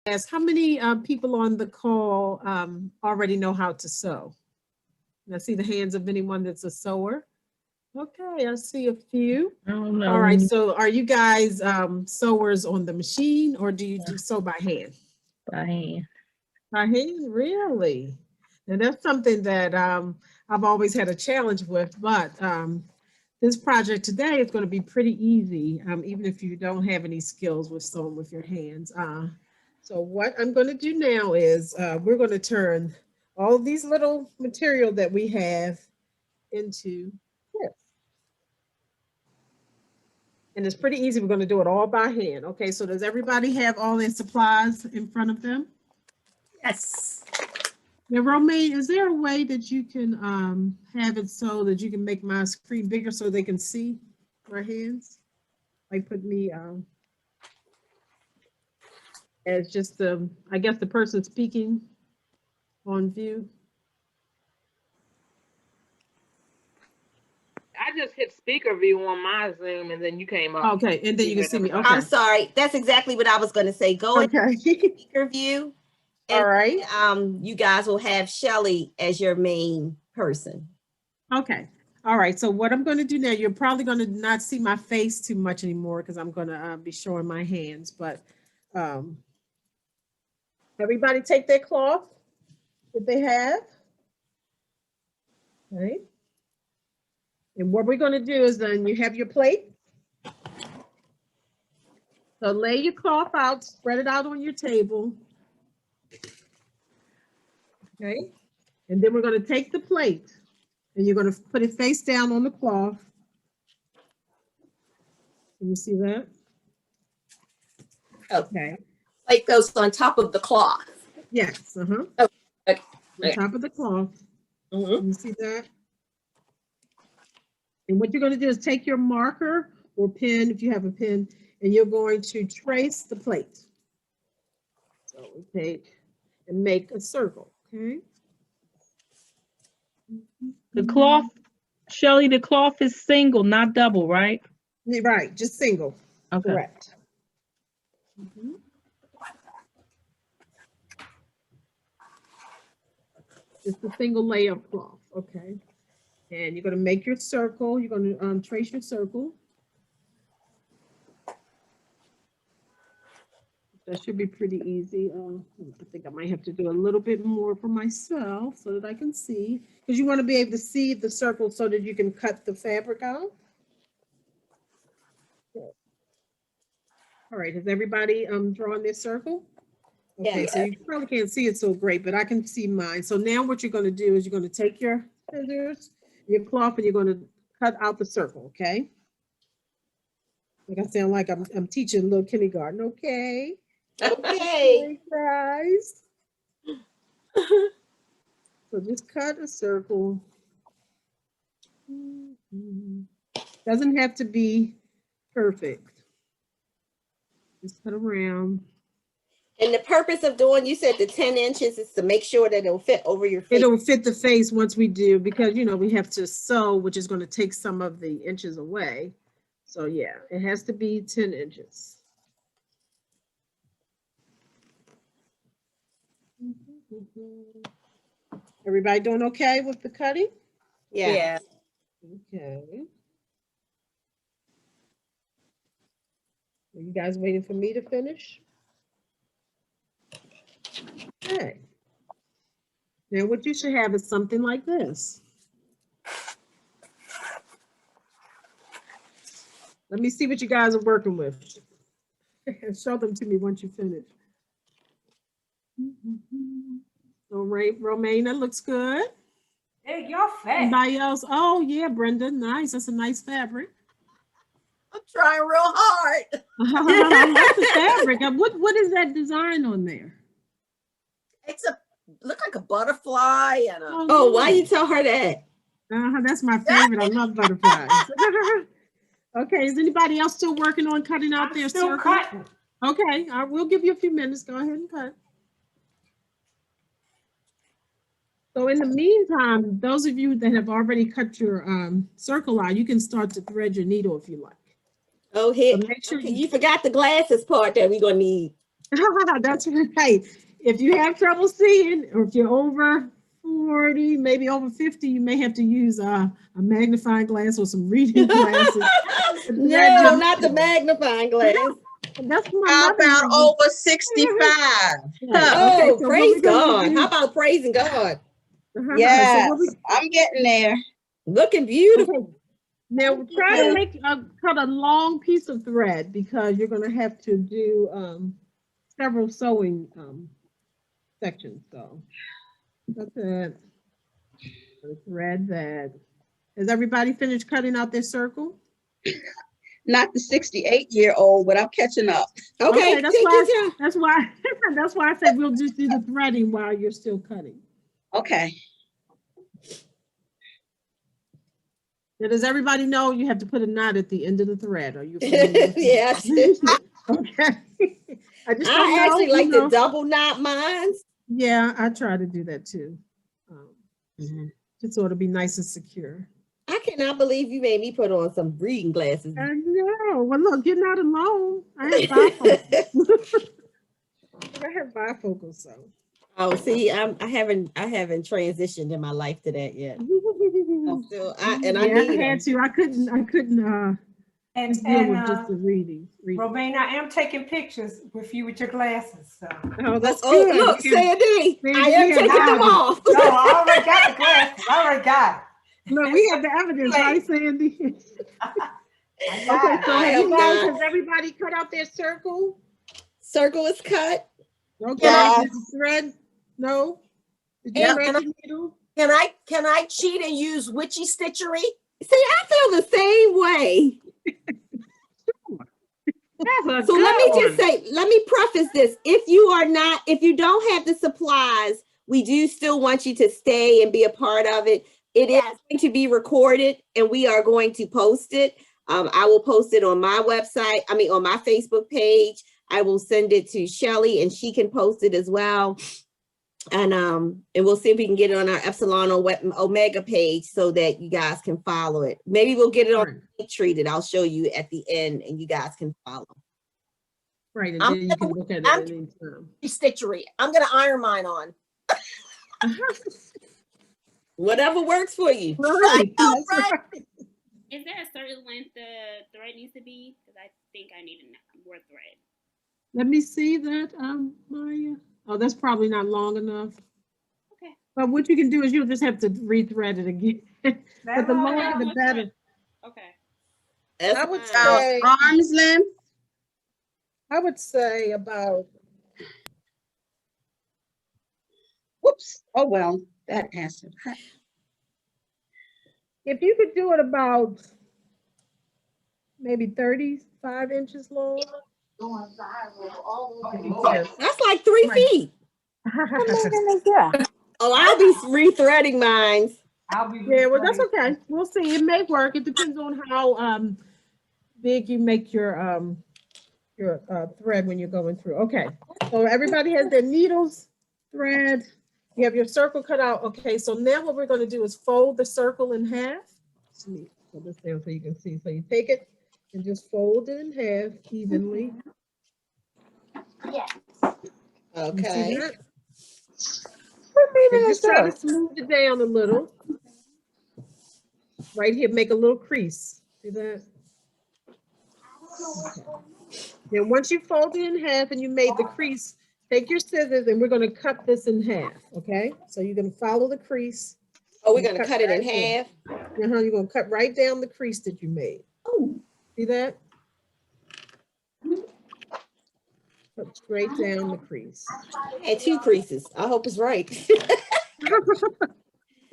ask, how many people on the call already know how to sew? And I see the hands of anyone that's a sewer. Okay, I see a few. I don't know. All right, so are you guys sewers on the machine, or do you sew by hand? By hand. By hand, really? And that's something that I've always had a challenge with, but this project today is going to be pretty easy, even if you don't have any skills with sewing with your hands. So what I'm going to do now is we're going to turn all of these little material that we have into this. And it's pretty easy. We're going to do it all by hand. Okay, so does everybody have all their supplies in front of them? Yes. Now, Romaine, is there a way that you can have it so that you can make my screen bigger so they can see my hands? Like put me as just the, I guess the person speaking on view. I just hit speaker view on my Zoom and then you came up. Okay, and then you can see me. Okay. I'm sorry. That's exactly what I was going to say. Go into speaker view. And, all right. You guys will have Shelly as your main person. Okay. All right. So what I'm going to do now, you're probably going to not see my face too much anymore because I'm going to be showing my hands. But everybody take their cloth that they have. Okay. And what we're going to do is then you have your plate. So lay your cloth out, spread it out on your table. Okay. And then we're going to take the plate and you're going to put it face down on the cloth. Can you see that? Okay. Plate goes on top of the cloth. Yes. Uh-huh. Okay. On top of the cloth. Mm-hmm. You see that? And what you're going to do is take your marker or pen, if you have a pen, and you're going to trace the plate. So we take and make a circle, okay? The cloth, Shelly, the cloth is single, not double, right? Right, just single. Okay. Correct. Just a single layer of cloth, okay? And you're going to make your circle. You're going to trace your circle. That should be pretty easy. I think I might have to do a little bit more for myself so that I can see. Because you want to be able to see the circle so that you can cut the fabric out. All right, has everybody drawn their circle? Okay, so you probably can't see it so great, but I can see mine. So now what you're going to do is you're going to take your scissors, your cloth, and you're going to cut out the circle, okay? Like I sound like I'm teaching little kindergarten, okay? Okay. Guys. So just cut a circle. Doesn't have to be perfect. Just cut around. And the purpose of doing, you said the 10 inches is to make sure that it'll fit over your face. It'll fit the face once we do, because, you know, we have to sew, which is going to take some of the inches away. So yeah, it has to be 10 inches. Everybody doing okay with the cutting? Yeah. Okay. Are you guys waiting for me to finish? Okay. Now what you should have is something like this. Let me see what you guys are working with. Show them to me once you finish. All right, Romaine, that looks good. Hey, y'all fat. Anybody else? Oh yeah, Brenda, nice. That's a nice fabric. I'm trying real hard. I like the fabric. What is that design on there? It's look like a butterfly and a. Oh, why you tell her that? That's my favorite. I love butterflies. Okay, is anybody else still working on cutting out their circle? Cutting. Okay, we'll give you a few minutes. Go ahead and cut. So in the meantime, those of you that have already cut your circle out, you can start to thread your needle if you like. Oh, here. So make sure you forgot the glasses part that we're going to need. That's right. If you have trouble seeing, or if you're over 40, maybe over 50, you may have to use a magnifying glass or some reading glasses. No, not the magnifying glass. That's what my How mother about used. over 65? Okay, Oh, so what praise we're gonna God. do- How about praising God? Yes, So what we- I'm getting there. Looking beautiful. okay. Now try to make cut a long piece of thread because you're going to have to do several sewing sections. So that's it. The thread that. Has everybody finished cutting out their circle? Not the 68-year-old, but I'm catching up. Okay, that's take why. your time. That's why. That's why I said we'll just do the threading while you're still cutting. Okay. Now, does everybody know you have to put a knot at the end of the thread? Are you familiar with that? Yes. Okay. I just don't I know, actually you like know. to double knot mine. Yeah, I try to do that too. Mhm. Just so it'll be nice and secure. I cannot believe you made me put on some reading glasses. I know. Well, look, you're not alone. I have bifocals. I have bifocals, so. Oh, see, I haven't transitioned in my life to that yet. I'm still, I Yeah, I need had them. to. I couldn't And, just deal with and just the reading. Romaine, I am taking pictures with you with your glasses. So. Oh, that's Oh, good. look, Yeah. Sandy, Sandy, I am yeah, taking them wow. off. No, I already got the glasses. I already got Look, we have the evidence, right, Sandy? it. I Okay, got so I have am you guys, not. has everybody cut out their circle? Circle is cut. Okay, Yes. did you thread? No? Did you Yeah, thread can I- the needle? Can I cheat and use witchy stitchery? See, I feel the same way. That's a So let me good just one. say, let me preface this. If you don't have the supplies, we do still want you to stay and be a part of it. It is Yes. going to be recorded and we are going to post it. I will post it on my website, on my Facebook page. I will send it to Shelly and she can post it as well. And we'll see if we can get it on our Epsilon or Omega page so that you guys can follow it. Maybe we'll get it on treated. I'll show you at the end and you guys can follow. Right, and I'm then you can look at it I'm- at any time. Stitchery. I'm gonna iron mine on. Whatever works for you. Right, know, that's right? right. Is there a certain length the thread needs to be? Because I think I need more thread. Let me see that, Maya. Oh, that's probably not long enough. Okay. But what you can do is you'll just have to rethread it again. But the long longer the enough? better. Okay. That's I would fine. say, Arm's length. I would say about, Whoops. Oh, well, that answered. if you could do it about maybe 35 inches long. That's like 3 feet. Oh, I'll be rethreading mine. I'll be. Yeah, well, that's okay. We'll see. It may work. It depends on how big you make your thread when you're going through. Okay, so everybody has their needles, thread. You have your circle cut out. Okay, so now what we're going to do is fold the circle in half. Let me put this down so you can see. So you take it and just fold it in half evenly. You see Okay. that? And just try to smooth it down a little. Right here, make a little crease. See that? Okay. Then once you fold it in half and you made the crease, take your scissors and we're going to cut this in half. Okay, so you're going to follow the crease. Oh, we're gonna cut it in half. You're going to cut right down the crease that you made. Oh, See that? Cut straight down the crease. I had 2 creases. I hope it's right.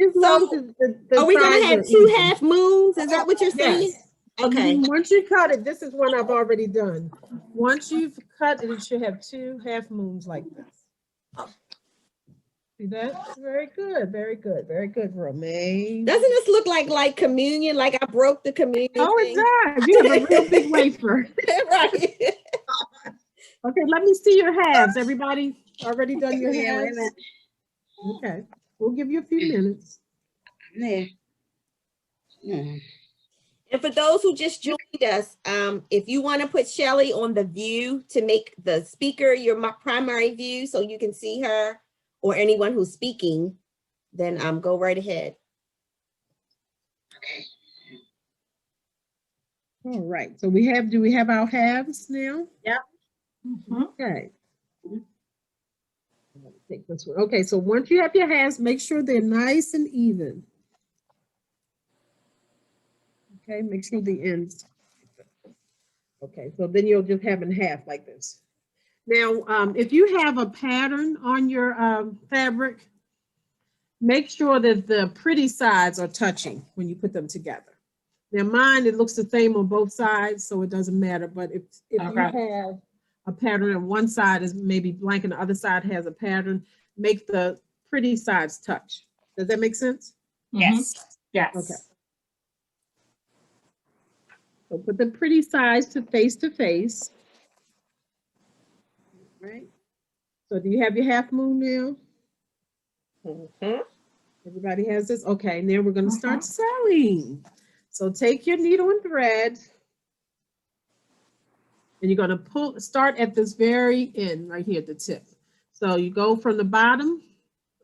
As long as the Are we gonna sides have are 2 even. half moons? Is that what you're saying? Yes. Okay. Once you cut it, this is one I've already done. Once you've cut it, it should have 2 half moons like this. See that? Very good, very good, very good, Romaine. Doesn't this look like communion? Like I broke the communion Oh, thing? it does. You have a real big wafer. Right. Okay, let me see your halves. Everybody already done your Yeah, wait a halves? minute. Okay, we'll give you a few minutes. There. Hmm. And for those who just joined Does, if you want to put Shelley on the view to make the speaker your primary view so you can see her or anyone who's speaking, then go right ahead. All right, so do we have our halves now? Mhm. Okay. I'm gonna take this one. Okay, so once you have your halves, make sure they're nice and even. Okay, make sure the ends. Okay, so then you'll just have in half like this. Now, if you have a pattern on your fabric, make sure that the pretty sides are touching when you put them together. Now mine, it looks the same on both sides, so it doesn't matter. But if you have a pattern and one side is maybe blank and the other side has a pattern, make the pretty sides touch. Does that make sense? Yes. Yes. Okay. So put the pretty sides to face. Right? So do you have your half moon now? Mhm. Everybody has this? Okay, now we're gonna start sewing. So take your needle and thread, and you're gonna start at this very end, right here at the tip. So you go from the bottom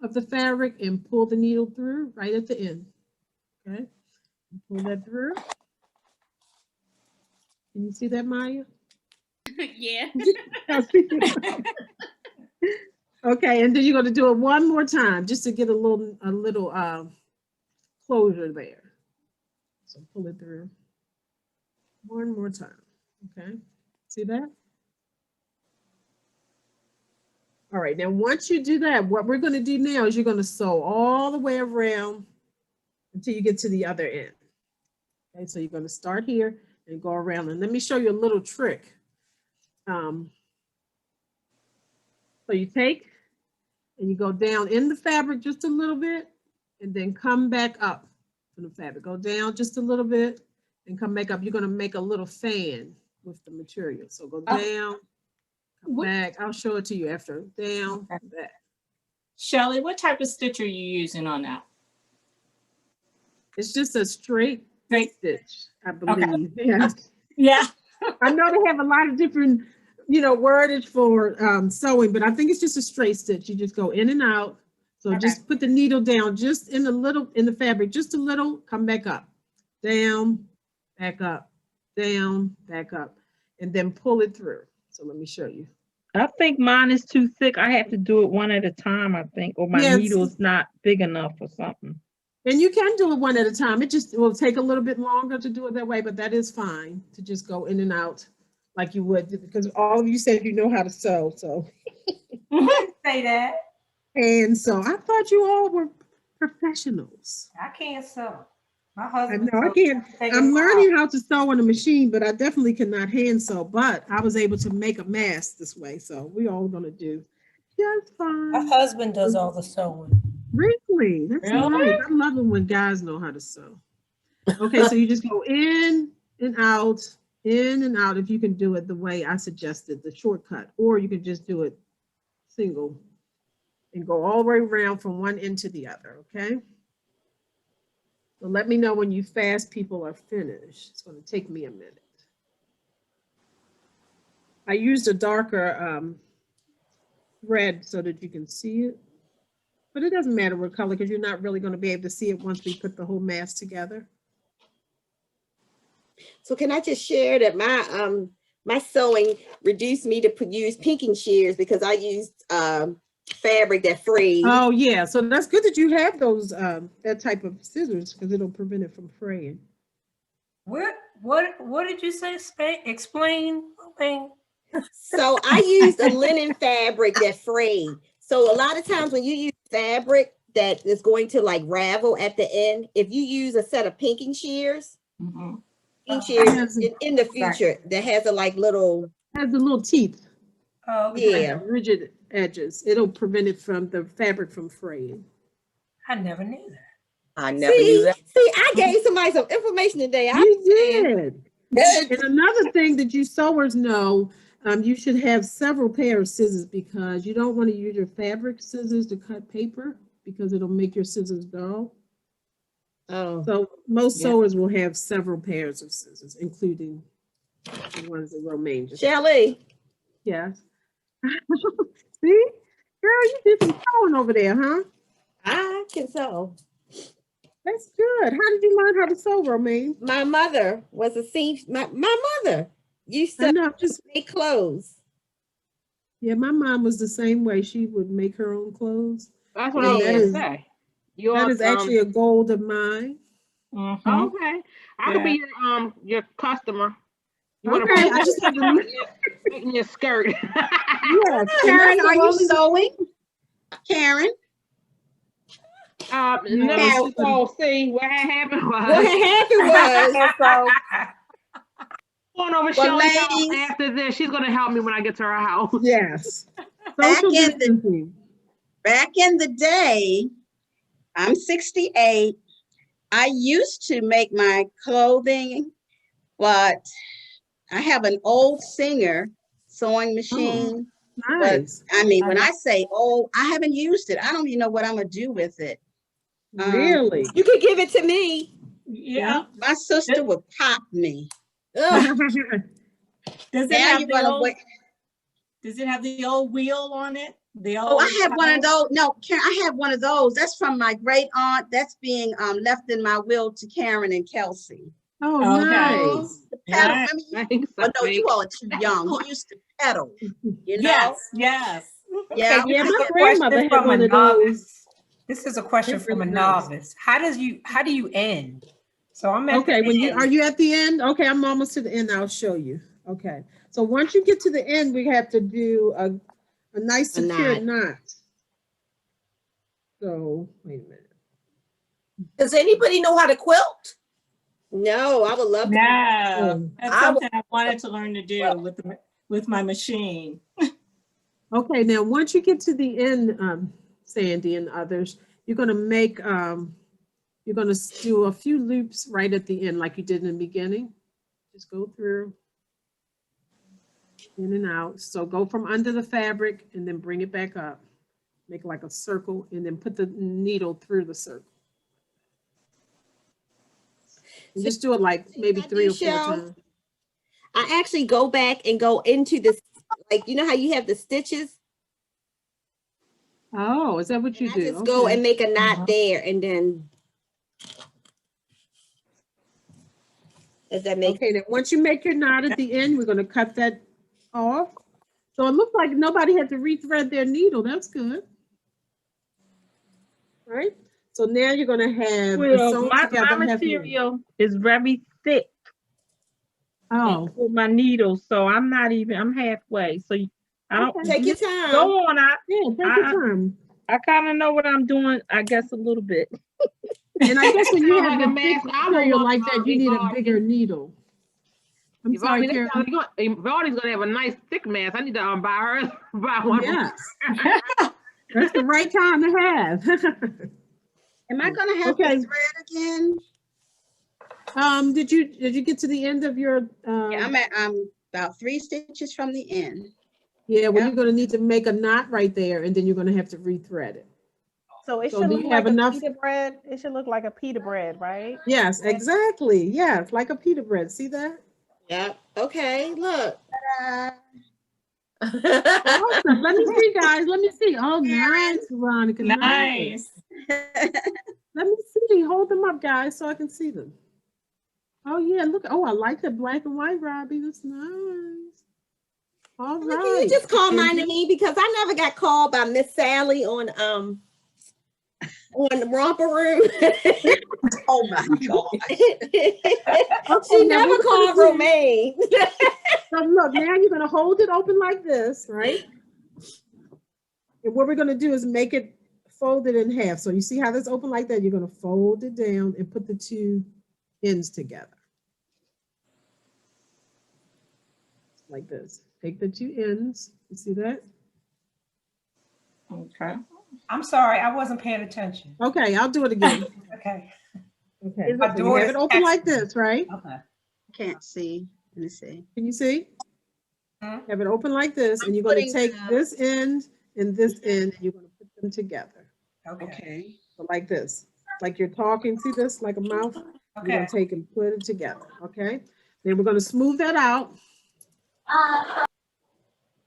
of the fabric and pull the needle through right at the end. Okay, pull that through. Can you see that, Maya? Yeah. Okay, and then you're gonna do it one more time just to get a little closure there. So pull it through one more time. Okay, see that? All right, now once you do that, what we're gonna do now is you're gonna sew all the way around until you get to the other end. Okay, so you're gonna start here and go around, and let me show you a little trick. So you take and you go down in the fabric just a little bit and then come back up from the fabric. Go down just a little bit and come back up. You're gonna make a little fan with the material. So go down, come back. I'll show it to you after. Down, back. Shelley, what type of stitch are you using on that? It's just a straight stitch, I believe. Okay. Yeah. Yeah. I know they have a lot of different, wordage for sewing, but I think it's just a straight stitch. You just go in and out. So just put the needle down just in the fabric, just a little, come back up, down, back up, down, back up, and then pull it through. So let me show you. I think mine is too thick. I have to do it one at a time, I think, or my needle's not big enough or something. And you can do it one at a time. It will take a little bit longer to do it that way, but that is fine to just go in and out like you would, because all of you said you know how to sew. So Say that. and so I thought you all were professionals. I can't sew. My I husband. know I can't. I'm learning how to sew on a machine, but I definitely cannot hand sew. But I was able to make a mask this way, so we all gonna do just fine. My husband does all the sewing. Really? That's nice. I love it when guys know how to sew. Okay, so you just go in and out, if you can do it the way I suggested, the shortcut, or you can just do it single and go all the way around from one end to the other, okay? So let me know when you fast people are finished. It's going to take me a minute. I used a darker thread so that you can see it. But it doesn't matter what color because you're not really going to be able to see it once we put the whole mask together. So can I just share that my sewing reduced me to use pinking shears because I used fabric that frayed. Oh yeah, so that's good that you have those that type of scissors because it'll prevent it from fraying. What did you say? Explain. So I used a linen fabric that frayed. So a lot of times when you use fabric that is going to like ravel at the end, if you use a set of pinking shears, shears in the future that has a like little has the little teeth. Oh, okay. Yeah, rigid edges. It'll prevent it from the fabric from fraying. I never knew that. I never knew that. See, I gave somebody some information today. You did. And another thing that you sewers know, you should have several pairs of scissors because you don't want to use your fabric scissors to cut paper because it'll make your scissors dull. Oh, So most Yeah. sewers will have several pairs of scissors, including the ones that Romaine just. Shelley, Yes. See? Girl, you did some sewing over there, huh? I can sew. That's good. How did you learn how to sew, Romaine? My mother was a seam. My mother used I to know, just make clothes. yeah, my mom was the same way. She would make her own clothes. That's what I And was that gonna is say. that is actually a goal of mine. Mhm. okay. I could be your customer. You want Okay, I just have to make me a skirt? yes. Karen, are you only sewing? Karen? No. Yes. So see what had happened was What had happened was and so going over Well, Shelly's house ladies, after this. She's gonna help me when I get to her house. Yes. Back Social in the- distancing. back in the day, I'm 68. I used to make my clothing, but I have an old Singer sewing machine. But Nice. I mean, when I say old, I haven't used it. I don't even know what I'm gonna do with it. Really? you could give it to me. Yeah. My sister would pop me. Ugh. Does it Now have you're the gonna old, wait. does it have the old wheel on it? The Oh, old I have one of towel? those. No, Karen, I have one of those. That's from my great aunt. That's being left in my will to Karen and Kelsey. Oh, Okay. nice. The pedal. Nice. Remember Thanks, oh no, I you all are too young. You used to pedal, you know? Yes, yes. Yeah, Okay, Yeah, this is my a grandmother question had from one a of those. novice. This is a question They're from a really nice. novice. How do you end? So I'm at Okay, the when you end. are you at the end? Okay, I'm almost to the end. I'll show you. Okay. So once you get to the end, we have to do a nice A secure knot. knot. So wait a minute. Does anybody know how to quilt? No, I would love to. No, that's I would- something I wanted to learn to do with my machine. Okay, now once you get to the end, Sandy and others, you're gonna make you're gonna do a few loops right at the end, like you did in the beginning. Just go through in and out. So go from under the fabric and then bring it back up. Make like a circle and then put the needle through the circle. And just do it like maybe I 3 do, or 4 Shell? times. I actually go back and go into this, like, you know how you have the stitches? Oh, is that what you I do? just go Okay. and make a knot there and then. Does that make? Okay, then once you make your knot at the end, we're gonna cut that off. So it looks like nobody had to rethread their needle. That's good. Right? So now you're gonna have a Well, sewn my together half inch. material is very thick Oh, with my needles, so I'm halfway. So I don't Okay. Take your time. go on. yeah, take your time. I kind of know what I'm doing, I guess a little bit. And I guess when you Sounds have like a the thick mess. I material will like that, you need a evolve. bigger needle. I'm sorry, Karen. Vardy's gonna have a nice thick mass. I need to buy her buy one. Yes. That's the right time to have. Am I gonna have Okay. to thread again? Did you get to the end of your Yeah, I'm about 3 stitches from the end. yeah, well, Yep. you're gonna need to make a knot right there and then you're gonna have to rethread it. So it So should do look you like have a enough? pita bread. It should look like a pita bread, right? Yes, exactly. Yes, like a pita bread. See that? Yep. Okay, look. Awesome. Let me see, guys. Let me see. Oh, nice, Veronica. Nice. Let me see. Hold them up, guys, so I can see them. Oh, yeah. Look. Oh, I like the black and white, Robbie. That's nice. All Can right. you just call my And- name because I never got called by Miss Sally on the romper room. Oh my God. She now never we're gonna called do- Romaine. So look, now you're gonna hold it open like this, right? And what we're gonna do is make it folded in half. So you see how this open like that? You're gonna fold it down and put the 2 ends together. Like this. Take the 2 ends. You see that? Okay. I'm sorry, I wasn't paying attention. Okay, I'll do it again. Okay. Okay. My So you have daughter's it open like texting. this, right? Okay. Can't see. Let me see. Can you see? Mhm. Have it open like this, and I'm you're going to putting take the- this end and this end, and you're going to put them together. Okay. Okay. So like this. like you're talking. See this, like a mouth? You're gonna Okay. take and put it together, okay? Then we're gonna smooth that out.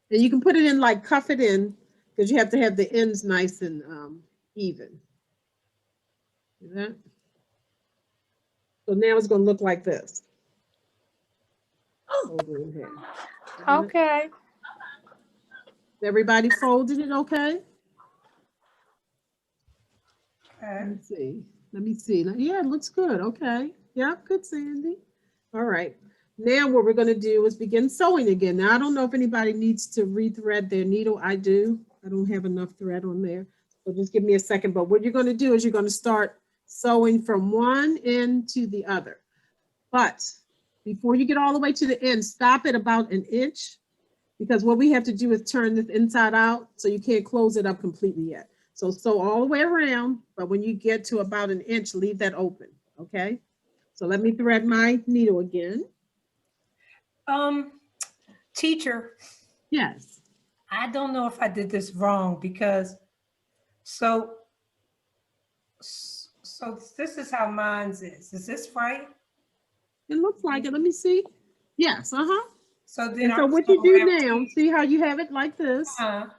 And you can put it in, like cuff it in, because you have to have the ends nice and even. See that? So now it's gonna look like this. Over in here. Okay. Everybody folded it okay? Okay. Let me see. Let me see. Yeah, it looks good. Okay. Yeah, good, Sandy. All right. Now what we're going to do is begin sewing again. Now, I don't know if anybody needs to rethread their needle. I do. I don't have enough thread on there. So just give me a second. But what you're going to do is you're going to start sewing from one end to the other. But before you get all the way to the end, stop at about an inch, because what we have to do is turn this inside out, so you can't close it up completely yet. So sew all the way around, but when you get to about an inch, leave that open, okay? So let me thread my needle again. Teacher, Yes. I don't know if I did this wrong because so this is how mine's is. Is this right? It looks like it. Let me see. Yes, uh-huh. So then And so I'm what you so do after- now, see how you have it like this? And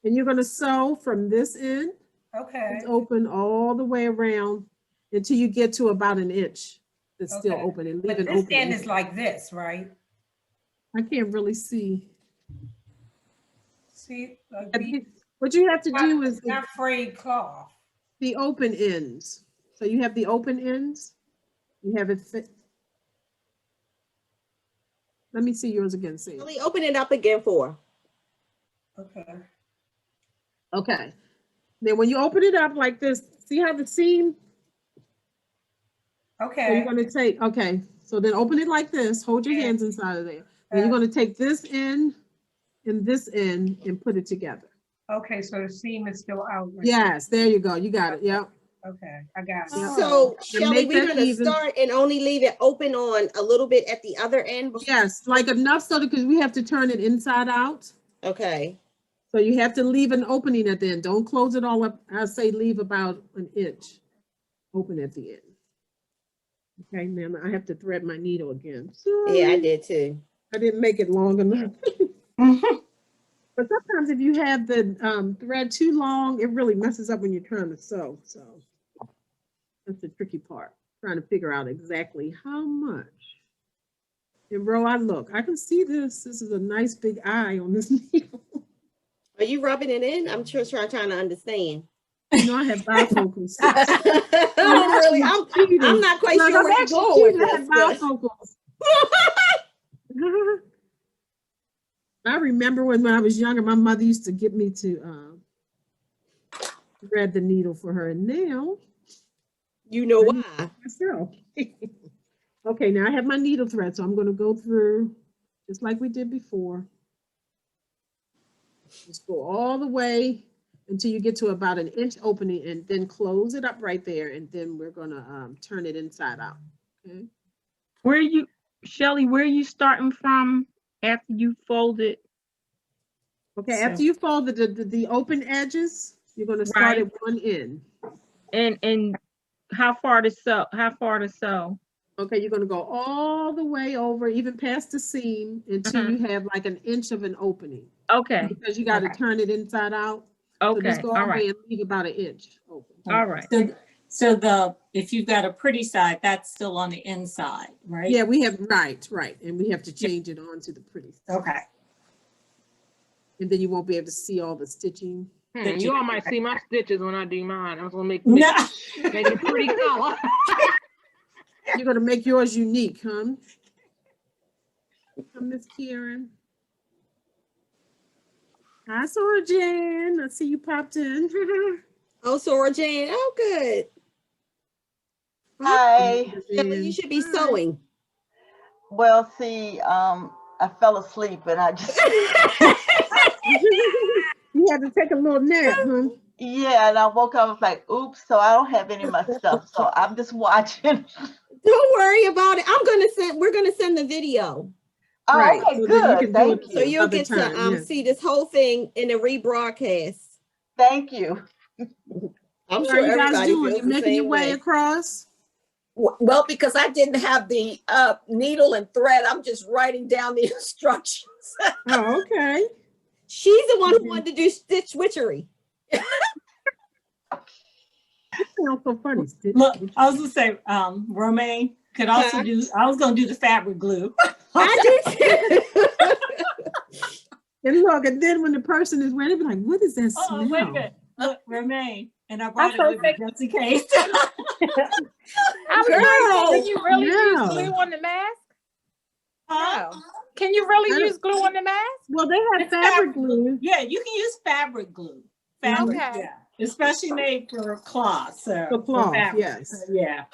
you're gonna sew from this end. Okay. It's open all the way around until you get to about an inch. It's still Okay. open and But leave it this open. end is like this, right? I can't really see. See, like What you have to do is not frayed cloth. the open ends. So you have the open ends. You have it fit. Let me see yours again, see. Really open it up again for. Okay. Okay. Then when you open it up like this, see how the seam? So Okay. you're gonna take, okay, so then open it like this, hold your hands inside of there. Then you're gonna take this end and this end and put it together. Okay, so the seam is still out. right Yes, there you go, you got it, yep. there. Okay, I got it. So And Shelley, make we're that gonna even. start and only leave it open on a little bit at the other end. Yes, like enough so that, because we have to turn it inside out. Okay. So you have to leave an opening at the end. Don't close it all up. I say leave about an inch open at the end. Okay, now I have to thread my needle again. Yeah, I did too. I didn't make it long enough. But sometimes if you have the thread too long, it really messes up when you're trying to sew. So that's the tricky part, trying to figure out exactly how much. And Ro, I can see this. This is a nice big eye on this needle. Are you rubbing it in? I'm just trying to understand. You know, I have bifocals. I'm not quite sure where you're going with this. Bifocals. I remember when I was younger, my mother used to get me to thread the needle for her, and now you know why. Myself. Okay, now I have my needle thread, so I'm going to go through just like we did before. Just go all the way until you get to about an inch opening, and then close it up right there, and then we're going to turn it inside out. Okay. Shelley, where are you starting from after you fold it? Okay, after you fold the open edges, you're going to start at one end. And how far to sew? How far to sew? Okay, you're going to go all the way over, even past the seam, until you have like an inch of an opening. Okay. Because you got to turn it inside out. Okay. So just go all the way and leave about an inch open. All right. So if you've got a pretty side, that's still on the inside, right? Yeah, we have, right. And we have to change it on to the pretty side. Okay. And then you won't be able to see all the stitching. You all might see my stitches when I do mine. I'm gonna make it a pretty color. You're gonna make yours unique, huh? Miss Karen. Hi, Sora Jan. I see you popped in. Oh, Sora Jane. Oh, good. Hi. You should be sewing. Well, see, I fell asleep and I just you had to take a little nap, huh? Yeah, and I woke up, I was like, oops, so I don't have any of my stuff. So I'm just watching. Don't worry about it. We're gonna send the video. Oh, Right. okay, So good. Thank you. So you'll Other get time, to yeah. see this whole thing in a rebroadcast. Thank you. I'm How sure are you guys everybody doing? feels You the making your same way way. across? Well, because I didn't have the needle and thread, I'm just writing down the instructions. Oh, okay. She's the one who wanted to do stitch witchery. It sounds so funny. Look, I was gonna say, Romaine could also do, I was gonna do the fabric glue. I do too. And look, and then when the person is ready, be like, what is that smell? Oh, wait a minute. Look, Romaine, and I I'm brought so it with me just in case. I was like, can you really use no. glue on the mask? Huh? No. Can you really I don't- use glue on the mask? Well, they have It's fabric glue. Yeah, you can use fabric glue. Fabric, Okay. yeah. Especially made for cloth. So For cloth, fabric. yes. So, yeah.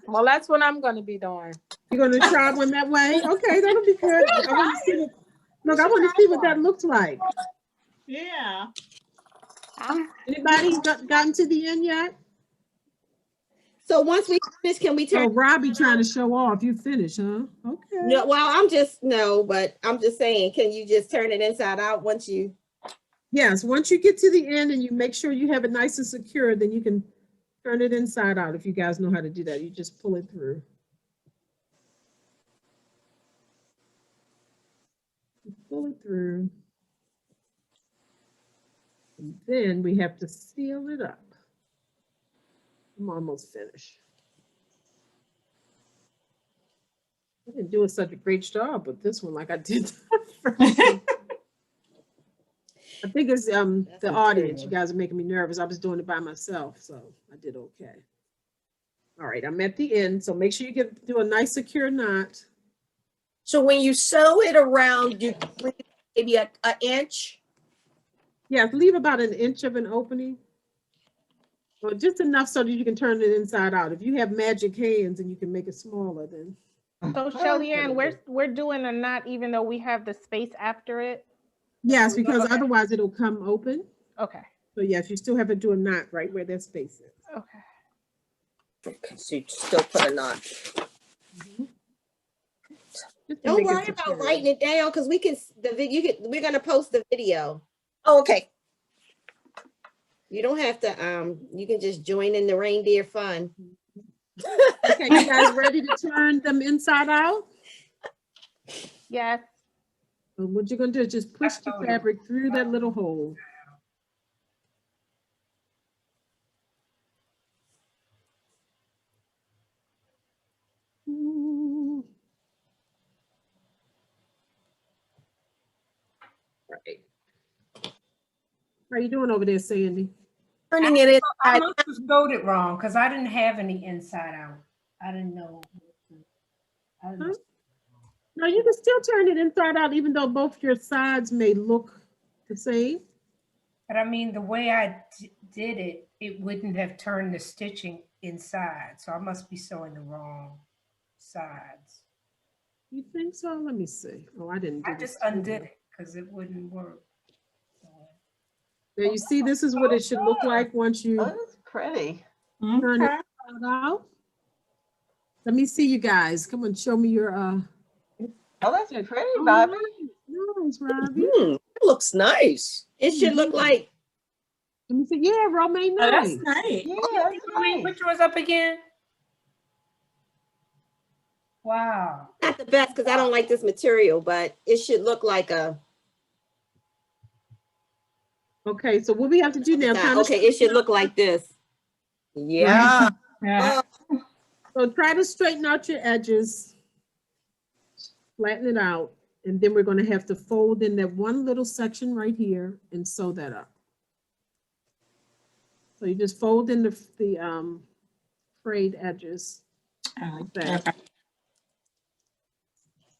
Well, that's what I'm gonna be doing. You're gonna try one that way? Okay, that'll be good. I want to see what, look, I want to see what that looks like. Yeah. Anybody gotten to the end yet? So once we finish, can we turn? Oh, Robbie trying to show off. You finished, huh? Okay. No, well, but I'm just saying, can you just turn it inside out once you? Yes, once you get to the end and you make sure you have it nice and secure, then you can turn it inside out. If you guys know how to do that, you just pull it through. Pull it through. And then we have to seal it up. I'm almost finished. I didn't do such a great job with this one like I did. I think it's the audience. You guys are making me nervous. I was doing it by myself, so I did okay. All right, I'm at the end, so make sure you do a nice secure knot. So when you sew it around, you leave maybe an inch. Yeah, leave about an inch of an opening. Well, just enough so that you can turn it inside out. If you have magic hands and you can make it smaller, then. So Shelly Ann, we're doing a knot even though we have the space after it. Yes, because Okay. otherwise it'll come open. Okay. So yes, you still have to do a knot right where that space is. Okay. Okay, so you still put a knot. Just to Don't make it worry secure. about writing it down because we're gonna post the video. Oh, okay. You don't have to, you can just join in the reindeer fun. Okay, you guys ready to turn them inside out? Yes. So what you're gonna do is just push the fabric through that little hole. Right. How you doing over there, Sandy? Turning it I inside. must have sewed it wrong because I didn't have any inside out. I didn't know. I didn't know. No, you can still turn it inside out even though both your sides may look the same. But I mean, the way I did it, it wouldn't have turned the stitching inside. So I must be sewing the wrong sides. You think so? Let me see. Oh, I didn't do I this. just undid it because it wouldn't work. There, you see, this is what it should look like once you Oh, that's pretty. turn it out. Let me see you guys. Come on, show me your Oh, that's pretty, oh, Bobby. nice, Robbie. It looks nice. It should look like, Let me see. Yeah, Romaine, Oh, that's nice. nice. Yeah, that's nice. Which was up again? Wow. not the best because I don't like this material, but it should look like a, Okay, so what we have to do now? Kind of okay, it should look like this. Yeah. Yeah. So try to straighten out your edges, flatten it out, and then we're going to have to fold in that one little section right here and sew that up. So you just fold in the frayed edges like that. Okay.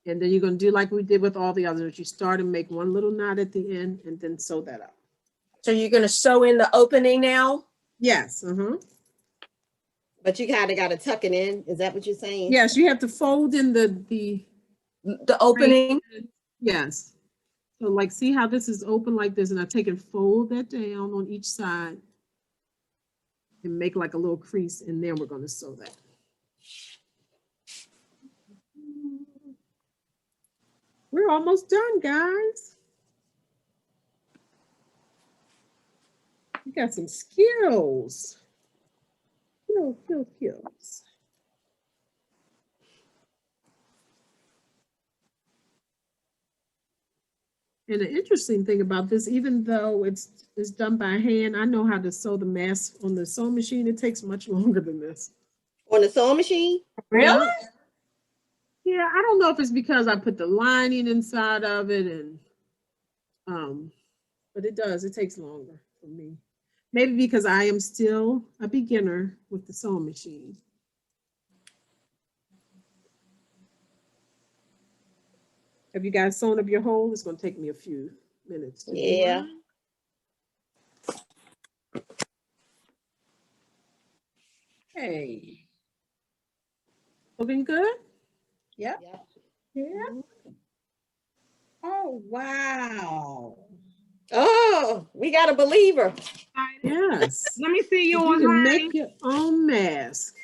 And then you're going to do like we did with all the others. You start and make one little knot at the end and then sew that up. So you're going to sew in the opening now? Yes. But you kind of got to tuck it in. Is that what you're saying? Yes, you have to fold in the opening? Yes. So like, see how this is open like this, and I take and fold that down on each side and make like a little crease, and then we're going to sew that. We're almost done, guys. You got some skills. Kills. And the interesting thing about this, even though it's done by hand, I know how to sew the mask on the sewing machine. It takes much longer than this. On the sewing machine? Really? Yeah, I don't know if it's because I put the lining inside of it and but it does. It takes longer for me. Maybe because I am still a beginner with the sewing machine. Have you guys sewn up your hole? It's going to take me a few minutes. Yeah. Hey. Looking good? Yep. Yeah. Oh, wow. Oh, we got a believer. Yes. Let me see You yours, can honey. make your own mask.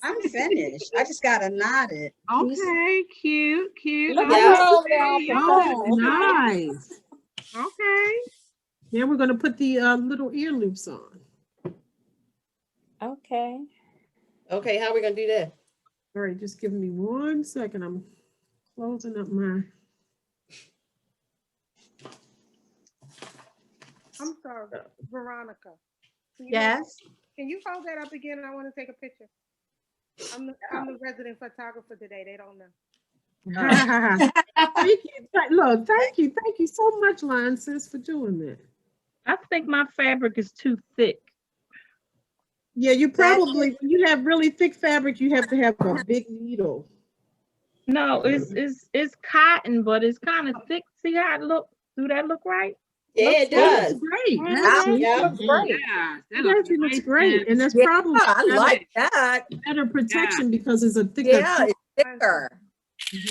I'm finished. I just gotta knot it. Okay, cute, cute. Look Okay. at her over there Oh, on the phone. nice. Okay. Now we're going to put the little ear loops on. Okay. Okay, how are we gonna do that? All right, just give me 1 second. I'm closing up my. I'm sorry, Veronica. Yes. Can you hold that up again? I want to take a picture. I'm the resident photographer today. They don't know. Thank you. Look, thank you so much, Line Sis, for doing that. I think my fabric is too thick. Yeah, you probably, when you have really thick fabric, you have to have a big needle. No, it's cotton, but it's kind of thick. See how it look? Do that look right? Yeah, it does. Looks great. Yeah, Actually, it looks great. Yeah, it actually looks great. And that's Yeah, probably I like that. better protection because it's a thicker. Yeah, it's thicker.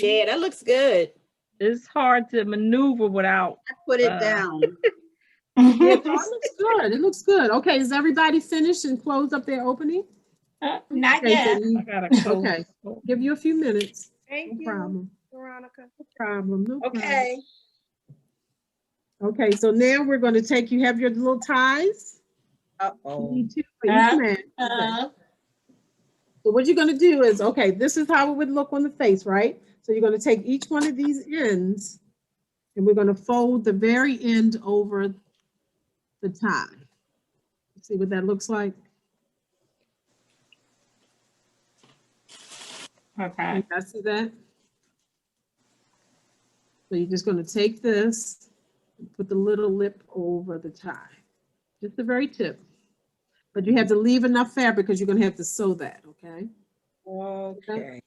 Yeah, that looks good. It's hard to maneuver without. I put it down. Yeah, it looks good. It looks good. Okay, is everybody finished and closed up their opening? Not Okay, yet. so I gotta close. okay, give you a few minutes. Thank No you, problem. Veronica. No problem. No problem. Okay. Okay, so now we're going to take, you have your little ties. You Uh-oh. need 2 for each man. Okay. So what you're going to do is, okay, this is how it would look on the face, right? So you're going to take each one of these ends and we're going to fold the very end over the tie. See what that looks like? Okay. You guys see that? So you're just going to take this and put the little lip over the tie, just the very tip. But you have to leave enough fabric because you're going to have to sew that, okay? Okay.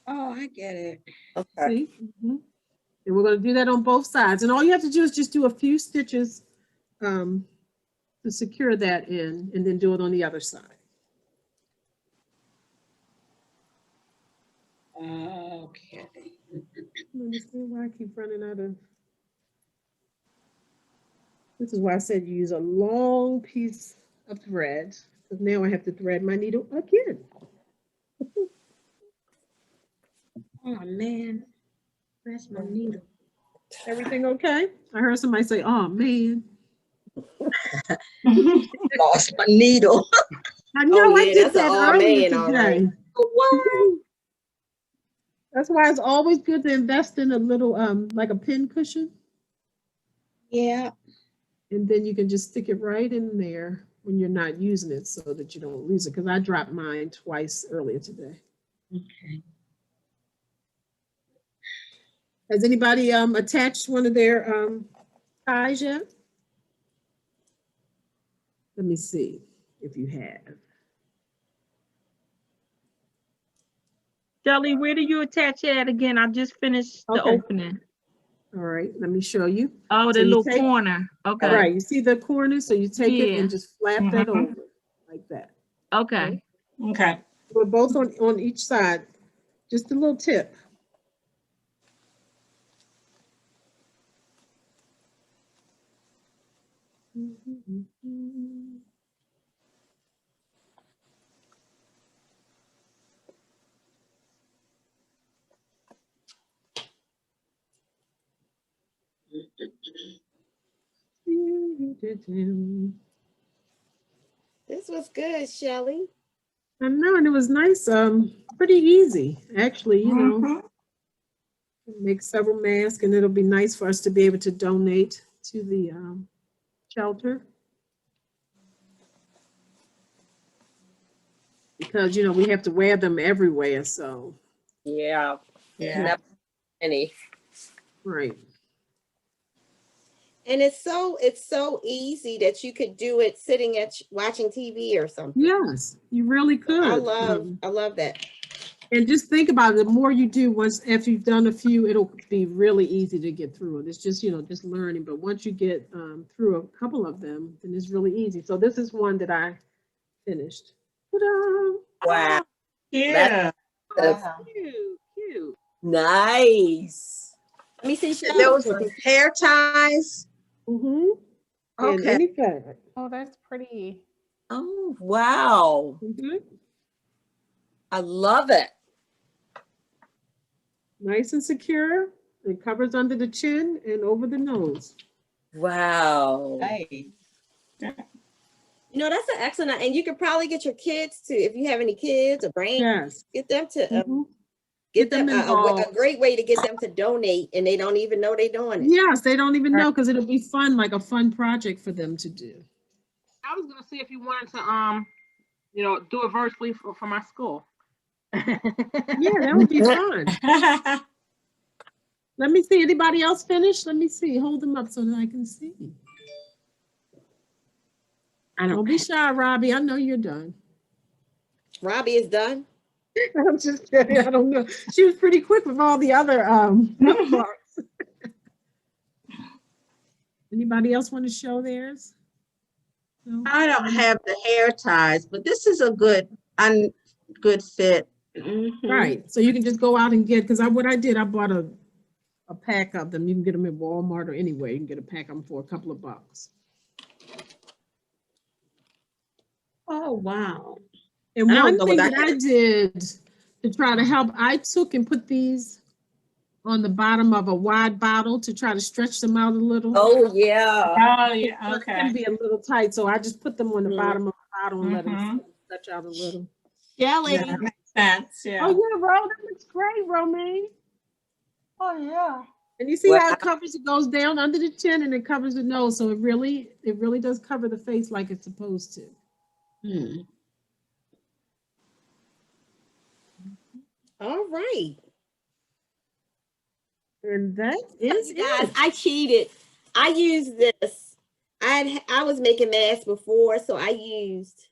Oh, I get it. Okay. See? And we're going to do that on both sides. And all you have to do is just do a few stitches to secure that in, and then do it on the other side. Okay. I don't understand why I keep running out of. This is why I said use a long piece of thread, because now I have to thread my needle again. Oh, man. Where's my needle? Everything okay? I heard somebody say, oh, man. Lost my needle. I know Oh, I yeah, did that's that an all earlier man, all right. today. That's why it's always good to invest in a little, like a pin cushion. Yeah. And then you can just stick it right in there when you're not using it so that you don't lose it. Because I dropped mine twice earlier today. Okay. Has anybody attached one of their ties yet? Let me see if you have. Shelly, where do you attach it again? I just finished the Okay. opening. All right, let me show you. Oh, So the you little take- corner. Okay. Right, you see the corner? So you take it Yeah. and just flap that over like that. Okay. Okay. We're both on each side, just a little tip. This was good, Shelley. I know, and it was nice, pretty easy, actually, you know. Make several masks, and it'll be nice for us to be able to donate to the shelter. Because, you know, we have to wear them everywhere, so. Yeah. Yeah. Any. Right. And it's so easy that you could do it sitting at watching TV or something. Yes, you really could. I love that. And just think about it, the more you do, once after you've done a few, it'll be really easy to get through it. It's just, you know, just learning. But once you get through a couple of them, then it's really easy. So this is one that I finished. Ta-da! Wow. Yeah. That's Cute. nice. Let me see, Shelley. Those are hair ties. Mm-hmm. And Okay. any fabric. Oh, that's pretty. Oh, wow. Mm-hmm. I love it. Nice and secure. It covers under the chin and over the nose. Wow. Nice. You know, that's an excellent, and you could probably get your kids to, if you have any kids or grandkids, Yes. get them to Mhm. get them a involved. great way to get them to donate, and they don't even know they're doing it. Yes, they don't even know, because it'll be fun, like a fun project for them to do. I was gonna see if you wanted to you know, do it virtually for my school. Yeah, that would be fun. Let me see. Anybody else finish? Let me see. Hold them up so that I can see. Don't be shy, Robbie. I know you're done. Robbie is done. I'm just kidding. I don't know. She was pretty quick with all the other parts. Anybody else want to show theirs? No? I don't have the hair ties, but this is a good fit. Mhm. Right. So you can just go out and get, because what I did, I bought a pack of them. You can get them at Walmart or anywhere. You can get a pack of them for a couple of bucks. Oh, wow. And I don't one know thing what that I did to try to help, I took and put these on the bottom of a wide bottle to try to stretch them out a little. Oh, yeah. Oh, yeah. But it Okay. can be a little tight, so I just put them on the Mhm. bottom of the bottle and let them Mhm. stretch out a little. Shelley. Yeah. That makes sense. Yeah. Oh yeah, Ro, that looks great, Romaine. Oh yeah. And you see how Wow. it covers, it goes down under the chin and it covers the nose, so it really does cover the face like it's supposed to. Hmm. All right. And that is You guys, it. I cheated. I used this. I was making masks before, so I used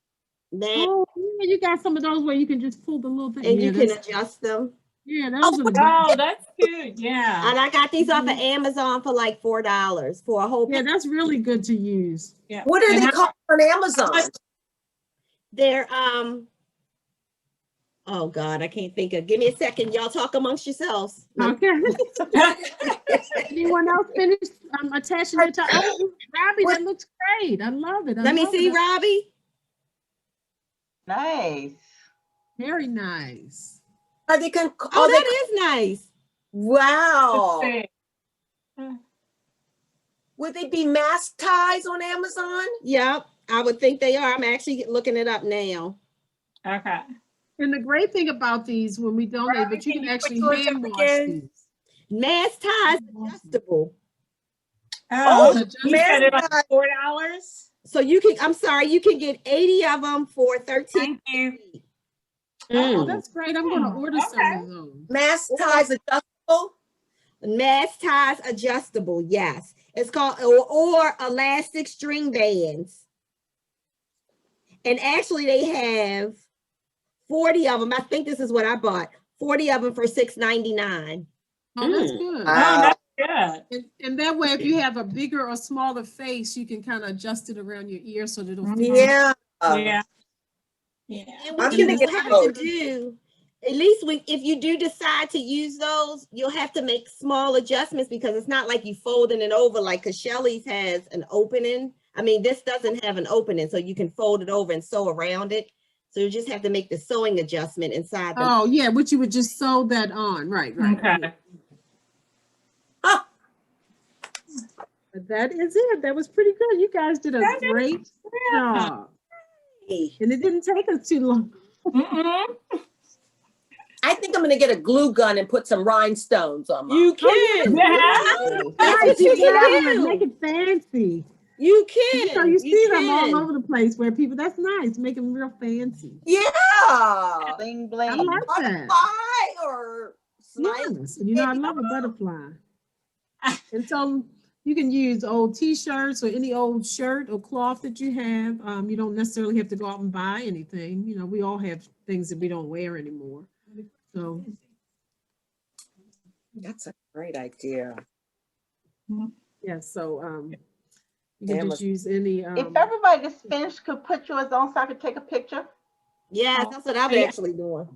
masks, Oh yeah, you got some of those where you can just pull the little thing. and Yeah, you can that's- adjust them. yeah, those are the Oh, that's good. Yeah. And I got these off of Amazon for like $4 for a whole. yeah, that's really good to use. Yeah. What are And they how- called on Amazon? They're oh God, I can't think of. Give me a second. Y'all talk amongst yourselves. Okay. Anyone else finish attaching it to? Oh, Robbie, that looks great. I love it. Let me see, Robbie. Nice. Very nice. Are they con- Oh, that is nice. Wow. Okay. Would they be mask ties on Amazon? Yep, I would think they are. I'm actually looking it up now. Okay. And the great thing about these, when we donate, but you can can you actually put yours hand up wash again? these. Mask ties adjustable. Oh, Adjust- you said it mask like $4? So you can, I'm sorry, you can get 80 of them for 13. Thank you. Oh, that's great. I'm going to order some Okay. of those. Mask ties adjustable? Mask ties adjustable, yes. It's called, or elastic string bands. And actually they have 40 of them. I think this is what I bought. 40 of them for $6.99. Oh, that's good. Oh, that's good. And that way, if you have a bigger or smaller face, you can kind of adjust it around your ear so that it'll fit. Yeah. Yeah. Yeah. And what I'm you gonna will get have those. to do, at least if you do decide to use those, you'll have to make small adjustments because it's not like you folding it over like, because Shelly's has an opening. I mean, this doesn't have an opening, so you can fold it over and sew around it. So you just have to make the sewing adjustment inside the. Oh, yeah, which you would just sew that on. Right. Okay. Huh. But that is it. That was pretty good. You guys did a That is great job. And it didn't take us too long. I think I'm gonna get a glue gun and put some rhinestones on mine. You can. That's what you can do. Make it fancy. You can. So you see them all over the place where people, that's nice, make them real fancy. Yeah. Bling bling. I like that. Butterfly or Yes, you know, I love a butterfly. And so you can use old t-shirts or any old shirt or cloth that you have. You don't necessarily have to go out and buy anything. You know, we all have things that we don't wear anymore. So That's a great idea. yeah, so you can just use any If everybody that's finished could put yours on so I could take a picture. Yes, that's what I'm actually doing.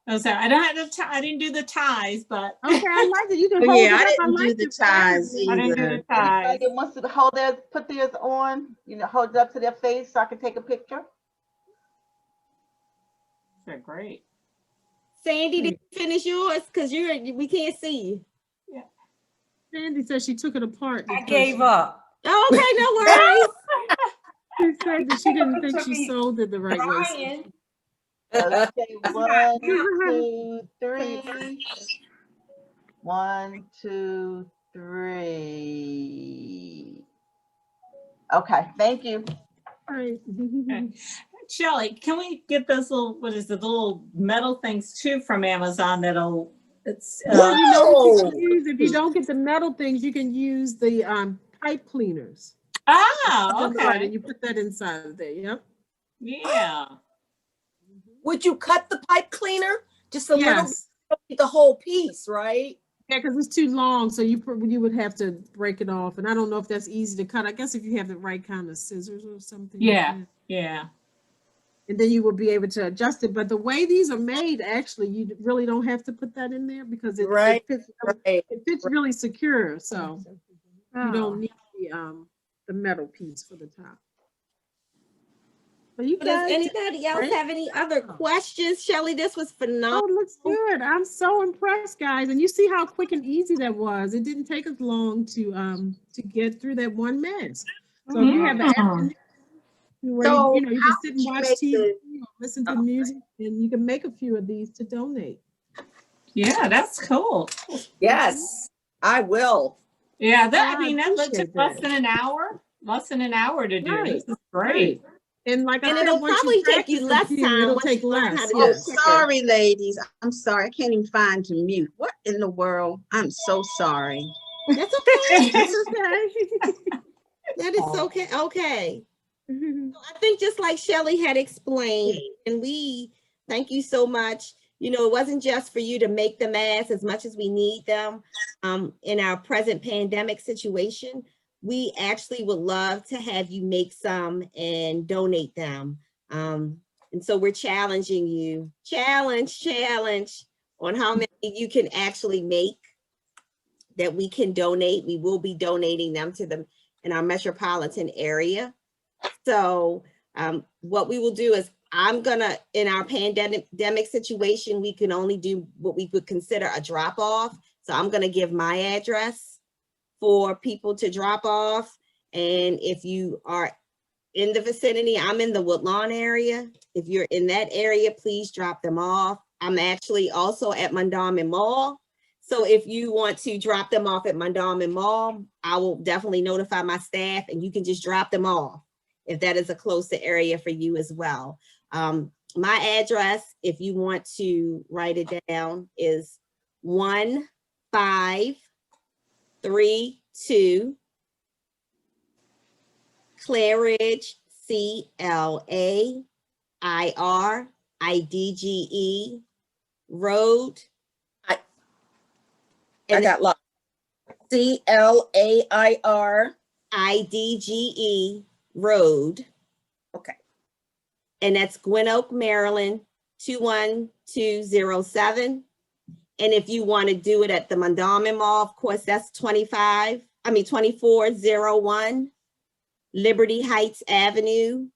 Oh, sorry, I don't have the I didn't do the ties, but okay, I like it. You can Oh, hold yeah, it I up. didn't do like the it. ties I didn't do either. the ties. Anybody that wants to hold theirs, put theirs on, you know, hold it up to their face so I can take a picture. They're great. Sandy, did you finish yours? Because we can't see you. Sandy said she took it apart. I gave up. Oh, okay, no worries. She said that she didn't think she sold it the right way. Trying. Okay, 1, 2, 3. 1, 2, 3. Okay, thank you. All right. Shelley, can we get those little, what is it, the little metal things too from Amazon that'll, it's, Well, you know what you can use, if you don't get the metal things, you can use the pipe cleaners. okay. And you put that inside of there, yep. Yeah. Would you cut the pipe cleaner? Just a little Yes. bit, the whole piece, right? Yeah, because it's too long, so you would have to break it off. And I don't know if that's easy to cut. I guess if you have the right kind of scissors or something. Yeah, like that. yeah. And then you will be able to adjust it. But the way these are made, actually, you really don't have to put that in there because it fits really secure. So you don't need the metal piece for the top. But you Does guys, anybody else have any other questions? Shelley, this was phenomenal. oh, it looks good. I'm so impressed, guys. And you see how quick and easy that was. It didn't take us long to get through that one mess. So if you have the afternoon where So you can sit and how watch did you TV, make or listen to music, and you can make a few of these to donate. Yeah, that's cool. Yes, I will. Yeah, that, I I mean, that took appreciate less that. than an hour. Less than an hour to do. Right, This is great. And like I And said, it'll once probably you take you practice less a few, time it'll once take you learn how less. to do Oh, it quicker. sorry, ladies. I'm sorry. I can't even find to mute. What in the world? I'm so sorry. That's okay. That's okay. That is okay. Okay. I think just like Shelley had explained, and we thank you so much. You know, it wasn't just for you to make the masks as much as we need them in our present pandemic situation. We actually would love to have you make some and donate them. And so we're challenging you, challenge on how many you can actually make that we can donate. We will be donating them to them in our metropolitan area. So what we will do is in our pandemic situation, we can only do what we would consider a drop off. So I'm gonna give my address for people to drop off. And if you are in the vicinity, I'm in the Woodlawn area. If you're in that area, please drop them off. I'm actually also at Mondawmin Mall. So if you want to drop them off at Mondawmin Mall, I will definitely notify my staff and you can just drop them off if that is a closer area for you as well. My address, if you want to write it down, is 1532 Claridge, CLAIRIDGE Road. I got lost. CLAIRIDGE Road. Okay. And that's Gwynn Oak, Maryland, 21207. And if you want to do it at the Mondawmin Mall, of course, that's 2401 Liberty Heights Avenue.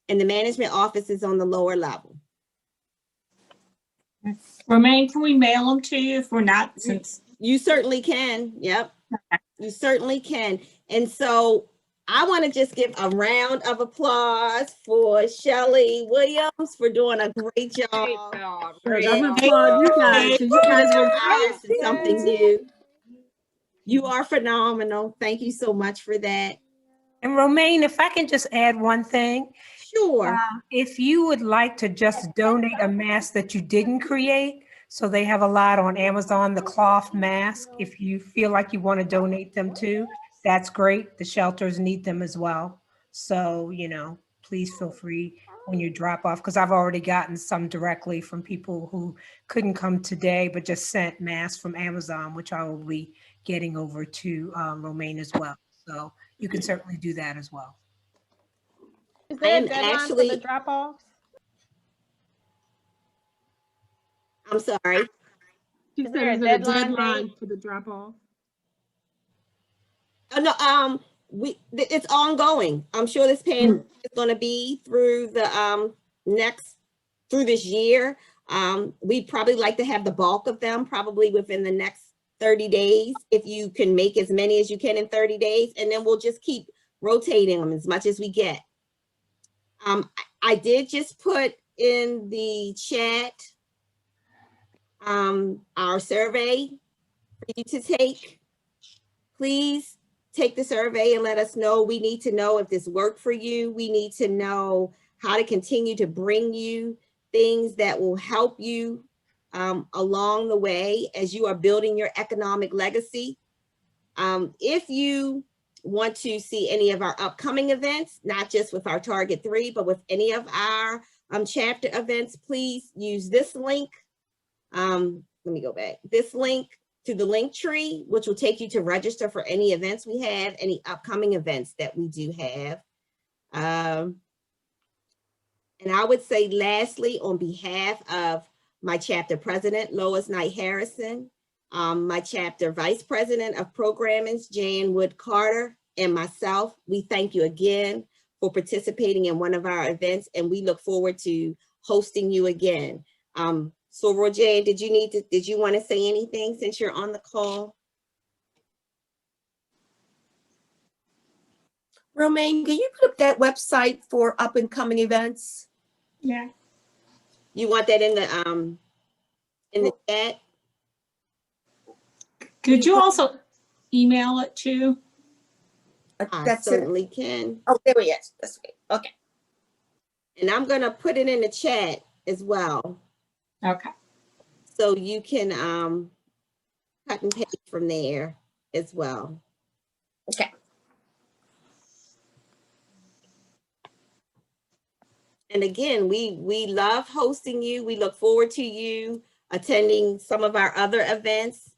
And the management office is on the lower level. Romaine, can we mail them to you if we're not, since You certainly can. Yep. You certainly can. And so I want to just give a round of applause for Shelley Williams for doing a great job. I'm gonna applaud you guys. 'Cause you guys were Hours and something new. You are phenomenal. Thank you so much for that. And Romaine, if I can just add one thing. Sure. If you would like to just donate a mask that you didn't create, so they have a lot on Amazon, the cloth mask, if you feel like you want to donate them too, that's great. The shelters need them as well. So, you know, please feel free when you drop off, because I've already gotten some directly from people who couldn't come today, but just sent masks from Amazon, which I will be getting over to Romaine as well. So you can certainly do that as well. Is there a deadline for the drop-offs? I'm sorry. She Is said, there a is there a deadline deadline date? for the drop-off? No, it's ongoing. I'm sure this pandemic is going to be through the through this year. We'd probably like to have the bulk of them probably within the next 30 days, if you can make as many as you can in 30 days, and then we'll just keep rotating them as much as we get. I did just put in the chat our survey for you to take. Please take the survey and let us know. We need to know if this worked for you. We need to know how to continue to bring you things that will help you along the way as you are building your economic legacy. If you want to see any of our upcoming events, not just with our Target 3, but with any of our chapter events, please use this link. Let me go back. This link to the link tree, which will take you to register for any events we have, any upcoming events that we do have. And I would say lastly, on behalf of my chapter president, Lois Knight Harrison, my chapter vice president of programming, Jan Wood Carter, and myself, we thank you again for participating in one of our events, and we look forward to hosting you again. So Roger, did you want to say anything since you're on the call? Romaine, can you put up that website for up and coming events? Yeah. You want that in the chat? Could you also email it to? I certainly can. Oh, there he is. That's great. Okay. And I'm gonna put it in the chat as well. Okay. So you can cut and paste from there as well. Okay. And again, we love hosting you. We look forward to you attending some of our other events.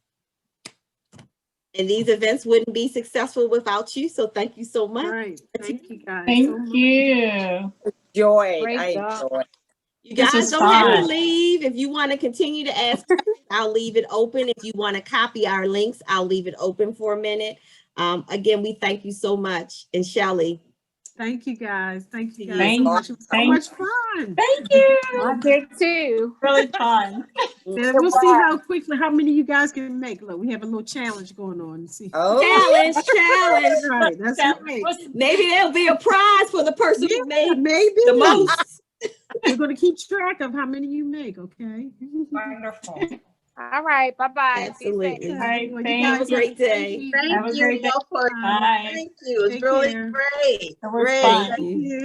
And these events wouldn't be successful without you. So thank you so much. Right. Thank you guys. Thank you. Enjoy. Great I job. enjoy. You This guys was don't have to fun. leave. If you want to continue to ask, I'll leave it open. If you want to copy our links, I'll leave it open for a minute. Again, we thank you so much. And Shelley. Thank you guys. Thank you guys Thank so you. much. It was so Thank- much fun. Thank you. I did too. Really fun. And we'll see how many you guys can make. Look, we have a little challenge going on. See. Oh, Challenge. Right, that's right. Maybe there'll be a prize for the person who made Maybe the most. We're going to keep track of how many you make, okay? Wonderful. All right. Bye-bye. Absolutely. All right, Well, you thank Have a guys great day. Have a great day. Both for- Bye. Thank you. It's Take really care. great. That was Great. fun. Thank you.